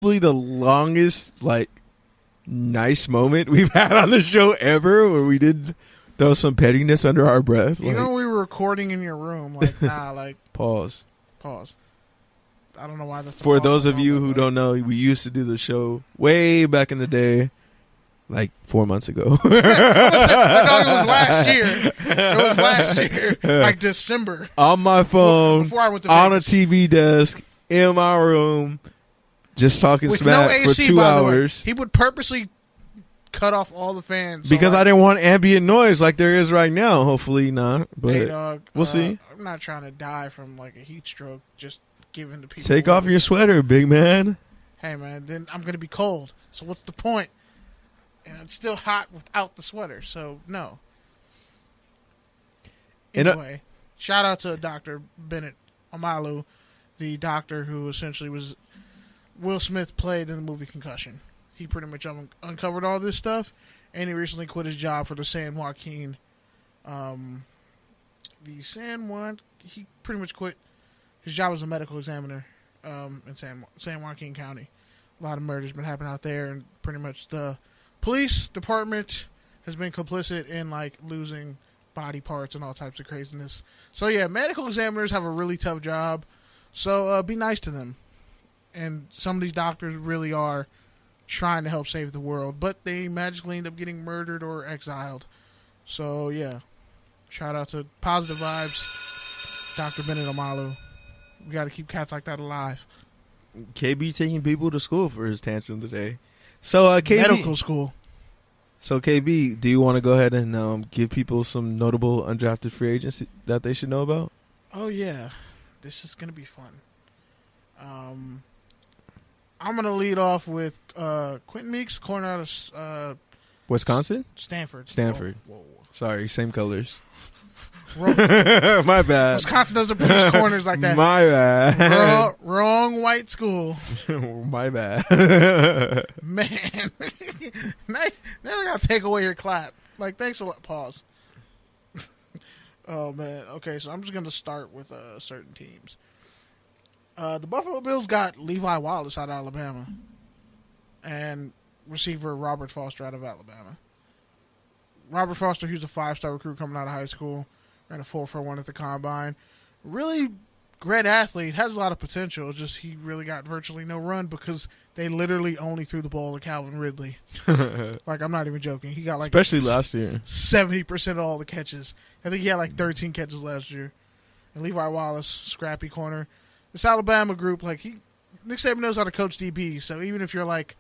probably the longest nice moment we've had on the show ever, where we did throw some pettiness under our breath. Even when we were recording in your room, pause. I don't know why that's for those of you who don't know. We used to do the show way back in the day, 4 months ago. No, it was last year. December. On my phone, before I went to on Vegas. a TV desk in my room, just talking With smack no AC, for 2 by the way. hours. He would purposely cut off all the fans Because I didn't want ambient noise like there is right now. Hopefully not, but hey, dog, we'll see. I'm not trying to die from a heat stroke. Just giving the people. Take off your sweater, big man. Hey man, then I'm gonna be cold. So what's the point? And it's still hot without the sweater. So no. Anyway, shout out to Dr. Bennett Omalu, the doctor who essentially was Will Smith played in the movie Concussion. He pretty much uncovered all this stuff, and he recently quit his job for the San Joaquin. He pretty much quit his job as a medical examiner in San Joaquin County. A lot of murders been happening out there, and pretty much the police department has been complicit in losing body parts and all types of craziness. So yeah, medical examiners have a really tough job. So be nice to them. And some of these doctors really are trying to help save the world, but they magically end up getting murdered or exiled. So yeah, shout out to positive vibes, Dr. Bennett Omalu. We got to keep cats like that alive. KB taking people to school for his tantrum today. So KB, medical school. So KB, do you want to go ahead and give people some notable undrafted free agents that they should know about? Oh yeah, this is gonna be fun. I'm going to lead off with Quentin Meeks, corner out of Wisconsin? Stanford. Whoa. Sorry, same colors. My bad. Wisconsin doesn't produce corners like that. My bad. Wrong white school. My bad. Man. now I got to take away your clap. Thanks a lot. Pause. Oh, man. Okay, so I'm just going to start with certain teams. The Buffalo Bills got Levi Wallace out of Alabama and receiver Robert Foster out of Alabama. Robert Foster, who's a 5-star recruit coming out of high school, ran a 4.41 at the combine. Really great athlete, has a lot of potential. It's just he really got virtually no run because they literally only threw the ball to Calvin Ridley. I'm not even joking. He got especially last year 70% of all the catches. I think he had 13 catches last year. And Levi Wallace, scrappy corner. This Alabama group, Nick Saban knows how to coach DBs. So even if you're the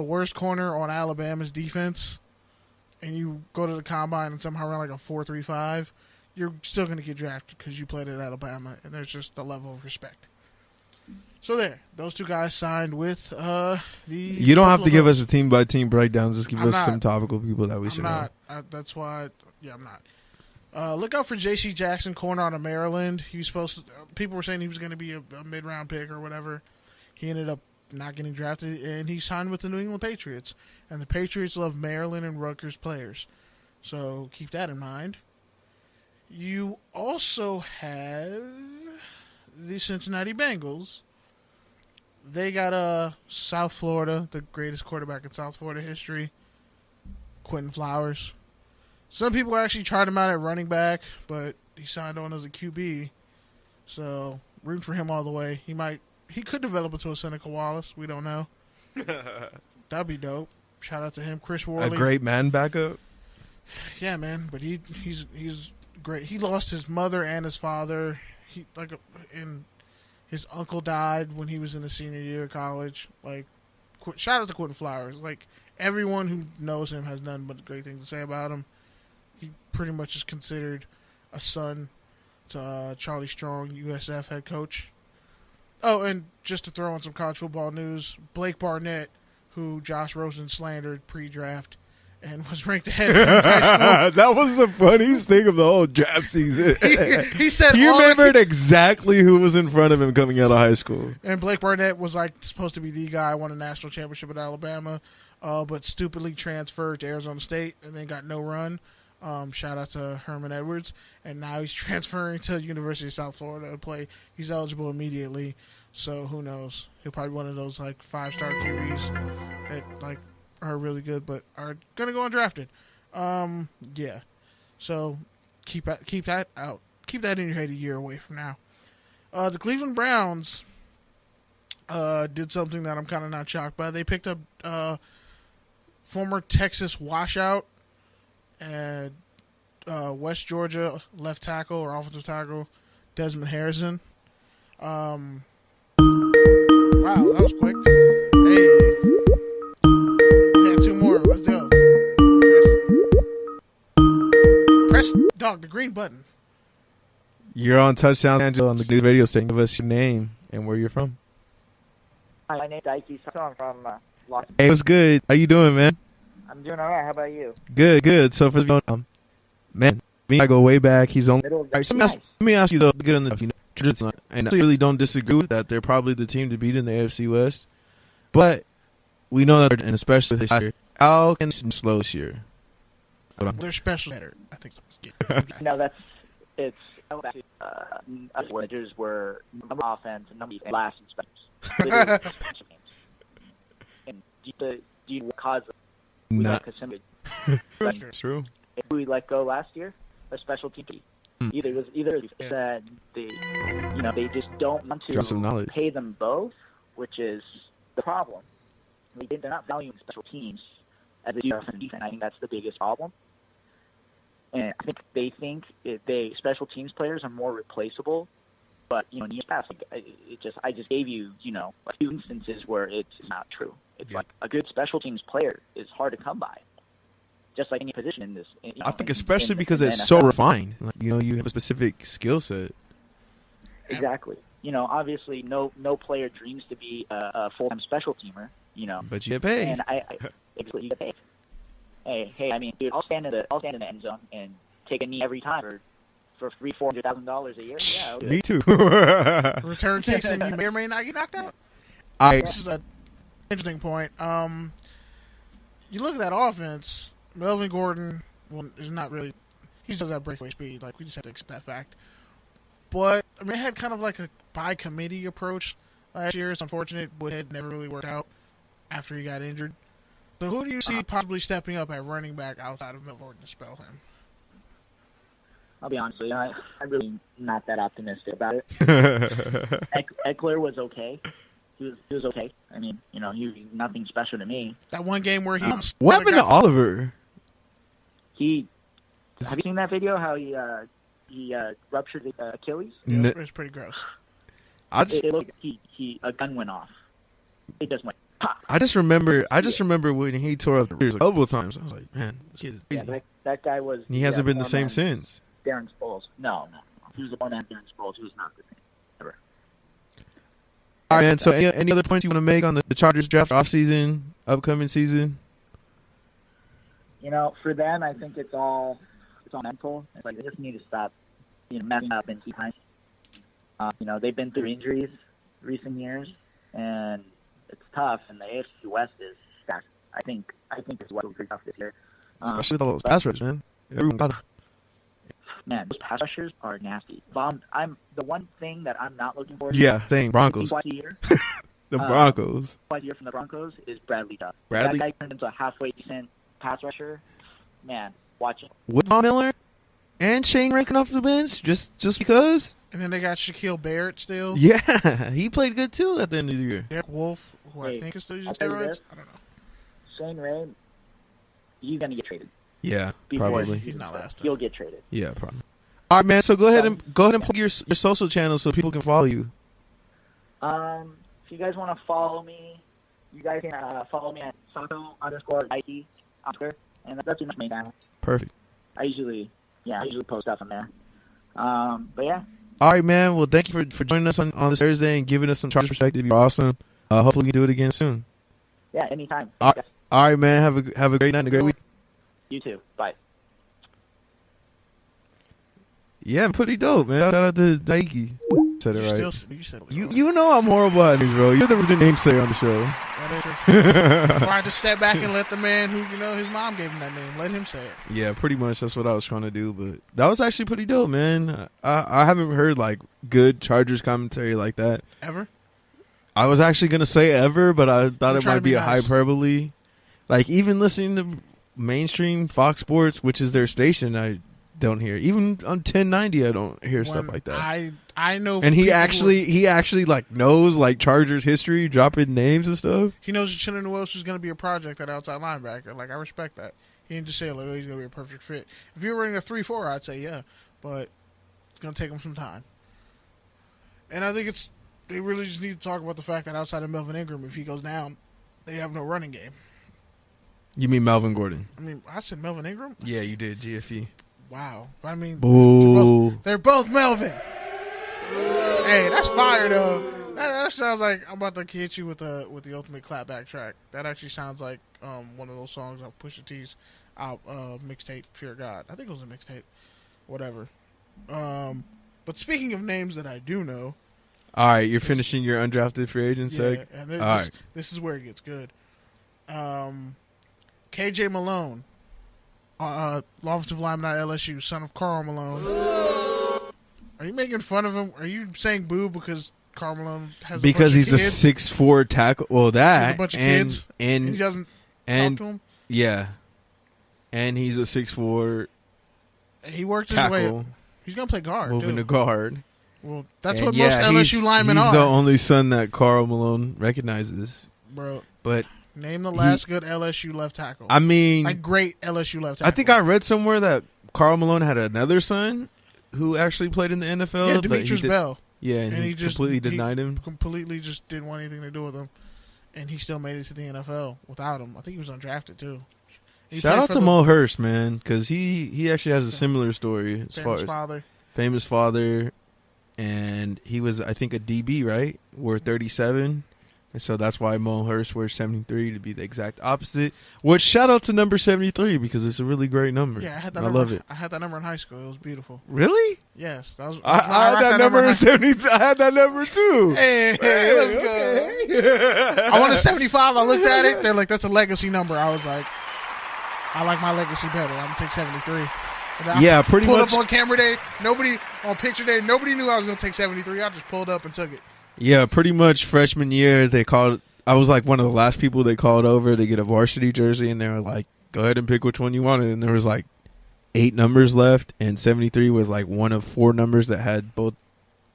worst corner on Alabama's defense, and you go to the combine and somehow run a 4.35, you're still going to get drafted because you played at Alabama, and there's just a level of respect. So there, those two guys signed with the. You don't have to give us a team by team breakdown. Just give us some topical people that we should know. That's why. Yeah, I'm not. Look out for J.C. Jackson, corner out of Maryland. He was supposed to. People were saying he was going to be a mid-round pick or whatever. He ended up not getting drafted, and he signed with the New England Patriots. And the Patriots love Maryland and Rutgers players, so keep that in mind. You also have the Cincinnati Bengals. They got South Florida, the greatest quarterback in South Florida history, Quentin Flowers. Some people actually tried him out at running back, but he signed on as a QB. So, root for him all the way. He could develop into a Seneca Wallace. We don't know. That'd be dope. Shout out to him. Chris Worley. A great man backup. Yeah, man. But he's great. He lost his mother and his father. And his uncle died when he was in the senior year of college. Shout out to Quentin Flowers. Everyone who knows him has nothing but great things to say about him. He pretty much is considered a son to Charlie Strong, USF head coach. Oh, and just to throw in some college football news, Blake Barnett, who Josh Rosen slandered pre-draft and was ranked ahead of him in high school. That was the funniest thing of the whole draft season. he said he remembered exactly who was in front of him coming out of high school. And Blake Barnett was supposed to be the guy, won a national championship at Alabama, but stupidly transferred to Arizona State and then got no run. Shout out to Herman Edwards. And now he's transferring to the University of South Florida to play. He's eligible immediately. So who knows? He'll probably be one of those like 5-star QBs that like are really good but are gonna go undrafted. Yeah. So keep that out. Keep that in your head a year away from now. The Cleveland Browns did something that I'm kind of not shocked by. They picked up former Texas washout and West Georgia left tackle or offensive tackle Desmond Harrison. Wow, that was quick. Hey, we got 2 more. Let's go. Press dog the green button. You're on Touchdown Angelo on the Good Radio Station. Give us your name and where you're from. Hi, my name's Daiki Sato. I'm from Los Angeles. Hey, what's good? How you doing, man? I'm doing all right. How about you? Good. So for man, me I go way back. He's only. Middle, Right, let me ask you though. Good on the and I really don't disagree with that. They're probably the team to beat in the AFC West, but we know that, and especially this year, how can slow this year? They're special better. I think. No, it's. Managers were number offense and number last in specials. And do you cause not true? If we let go last year, a special team. Either that they just don't want to pay them both, which is the problem. They're not valuing special teams as a defense. I think that's the biggest problem. And I think they think special teams players are more replaceable, but in years past, I just gave you a few instances where it's not true. It's like a good special teams player is hard to come by, just like any position in this. I think especially because it's so refined. Like, you have a specific skill set. Exactly. Obviously, no player dreams to be a full-time special teamer. But you get paid. And you get paid. Hey! I mean, dude, I'll stand in the end zone and take a knee every time for $300,000-$400,000 a year. Yeah, me too. Return kicks and you may or may not get knocked out. This is an interesting point. You look at that offense. Melvin Gordon is not really. He just doesn't have breakaway speed. Like, we just have to accept that fact. But I mean, it had kind of like a by committee approach last year. It's unfortunate Woodhead never really worked out after he got injured. So who do you see possibly stepping up at running back outside of Melvin Gordon to spell him? I'll be honest with you, I'm really not that optimistic about it. Eckler was okay. He was okay. I mean, he was nothing special to me. That one game where he... what happened to Oliver? Have you seen that video, how he ruptured his Achilles? Yeah, it was pretty gross. It looked like a gun went off. It just went... I just remember when he tore up the ears a couple of times. I was like, man, this kid is crazy. That guy was... He hasn't been the same since. Darren Sproles. No. He was a born-man Darren Sproles. He was not the same. Ever. All right, man. So any other points you want to make on the Chargers draft offseason, upcoming season? For them, I think it's all mental. It's like they just need to stop, messing up and keep high. They've been through injuries recent years, and it's tough. And the AFC West is stacked. I think it's what will be tough this year. Especially those pass rushers, man. Everyone got them. Man, those pass rushers are nasty. I'm the one thing that I'm not looking for. Yeah, dang Broncos. Twice a year. The Broncos. Twice a year from the Broncos is Bradley Chubb. Bradley? That guy turned into a halfway decent pass rusher. Man, watch him. With Von Miller and Shane ranking off the bench just because. And then they got Shaquille Barrett still. Yeah, he played good too at the end of the year. Derek Wolf, who I think is still using steroids. I don't know. Shane Ray, he's gonna get traded. Yeah, probably. He's not last. He'll get traded. Yeah, probably. All right, man. So go ahead and plug your social channels so people can follow you. If you guys want to follow me, you guys can follow me at Sato_Daiki on Twitter, and that's pretty much my channel. Perfect. I usually post stuff on there. But yeah. All right, man. Well, thank you for joining us on this Thursday and giving us some Chargers perspective. You're awesome. Hopefully we can do it again soon. Yeah, anytime. All right, man. Have a great night and a great week. You too. Bye. Yeah, pretty dope, man. Shout out to Daiki. Said it right. You said it you know I'm horrible at these, bro. You're the name sayer on the show. Or I just step back and let the man who his mom gave him that name. Let him say it. Yeah, pretty much. That's what I was trying to do. But that was actually pretty dope, man. I haven't heard like good Chargers commentary like that ever. I was actually gonna say ever, but I thought I'm it trying might to be be a nice. hyperbole. Like even listening to mainstream Fox Sports, which is their station, I don't hear. Even on 1090, I don't hear stuff like that. I know, and he actually like knows like Chargers history, dropping names and stuff. He knows Chinnon Willis is going to be a project at outside linebacker. Like, I respect that. He didn't just say, like, oh, he's going to be a perfect fit. If you were running a 3-4, I'd say yeah, but it's going to take him some time. And I think they really just need to talk about the fact that outside of Melvin Ingram, if he goes down, they have no running game. You mean Melvin Gordon? I mean, I said Melvin Ingram? Yeah, you did, GFE. Wow. But I mean, Boo. they're both Melvin. Hey, that's fire, though. That sounds like I'm about to hit you with the ultimate clapback track. That actually sounds like one of those songs on Pusha T's mixtape, Fear of God. I think it was a mixtape. Whatever. But speaking of names that I do know. All right, you're finishing your undrafted free agent seg? And this is where it gets good. KJ Malone, offensive lineman at LSU, son of Karl Malone. Are you making fun of him? Are you saying boo because Karl Malone has because a bunch he's of a kids? 6'4" tackle? Well, that a bunch of and, kids, and he doesn't and talk to him. Yeah, and he's a 6'4" He worked his tackle, way up. He's gonna play guard. moving too. to guard. Well, that's And what most LSU linemen he's are. the only son that Karl Malone recognizes. Bro, but name the last good LSU left tackle. I mean, like great LSU left tackle. I think I read somewhere that Karl Malone had another son who actually played in the NFL. Yeah, Demetrius Bell. Yeah, and he just completely denied him. Completely just didn't want anything to do with him, and he still made it to the NFL without him. I think he was undrafted too. Shout out to Mo Hurst, man, because he actually has a similar story as far as famous father, and he was, I think, a DB, right? Wore 37, and so that's why Mo Hurst wears 73 to be the exact opposite. Which shout out to number 73 because it's a really great number. Yeah, I had that. I love it. I had that number in high school. It was beautiful. Really? Yes, that was. I had that number in 70. I had that number too. Hey, let's go. I wanted 75. I looked at it. They're like, that's a legacy number. I was like, I like my legacy better. I'm gonna take 73. Yeah, pretty much. Pulled up on camera day. On picture day. Nobody knew I was gonna take 73. I just pulled up and took it. Yeah, pretty much freshman year, I was like one of the last people they called over to get a varsity jersey, and they were like, go ahead and pick which one you wanted. And there was like 8 numbers left, and 73 was like one of 4 numbers that had both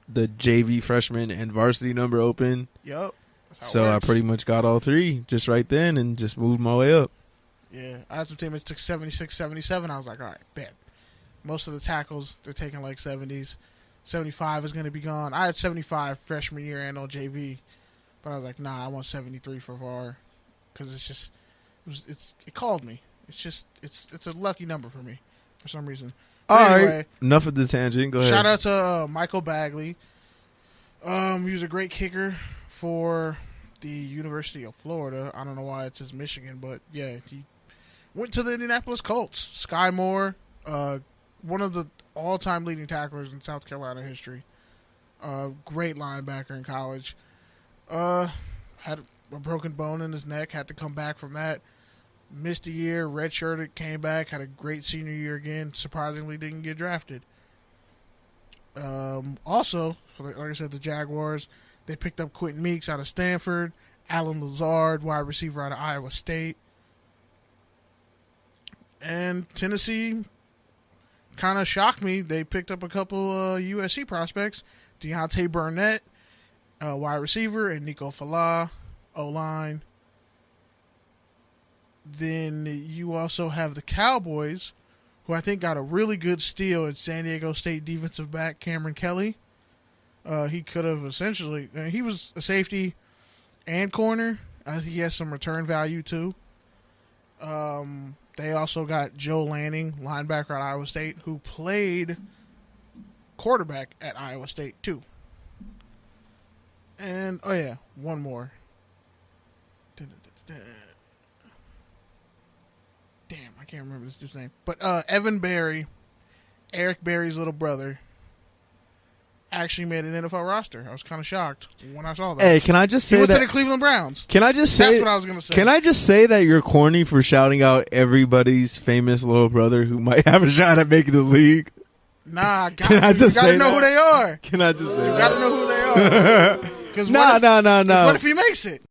the JV freshman and varsity number open. Yep. So I pretty much got all 3 just right then and just moved my way up. Yeah, I had some teammates took 76, 77. I was like, all right, bet. Most of the tackles, they're taking like 70s. 75 is going to be gone. I had 75 freshman year and on JV, but I was like, nah, I want 73 for VAR because it called me. It's a lucky number for me for some reason. But all anyway, right, enough of the tangent. Go ahead. Shout out to Michael Bagley. He was a great kicker for the University of Florida. I don't know why it says Michigan, but yeah, he went to the Indianapolis Colts. Sky Moore, one of the all-time leading tacklers in South Carolina history. Great linebacker in college. Had a broken bone in his neck. Had to come back from that. Missed a year. Redshirted. Came back. Had a great senior year again. Surprisingly, didn't get drafted. Also, like I said, the Jaguars, they picked up Quentin Meeks out of Stanford. Alan Lazard, wide receiver out of Iowa State. And Tennessee kind of shocked me. They picked up a couple USC prospects. Deontay Burnett, wide receiver, and Nico Falah, O-line. Then you also have the Cowboys, who I think got a really good steal at San Diego State defensive back Cameron Kelly. He could have essentially... he was a safety and corner. I think he has some return value, too. They also got Joe Lanning, linebacker at Iowa State, who played quarterback at Iowa State, too. And, oh yeah, one more. Damn, I can't remember this dude's name. But Evan Berry, Eric Berry's little brother, actually made an NFL roster. I was kind of shocked when I saw that. Hey, can I just say he went that to the Cleveland Browns? Can I just say that's what I was going to say? Can I just say that you're corny for shouting out everybody's famous little brother who might have a shot at making the league? Nah, Can I just you gotta say know that? who they are. Can I just say You that? gotta know who they are. Nah. What if he makes it?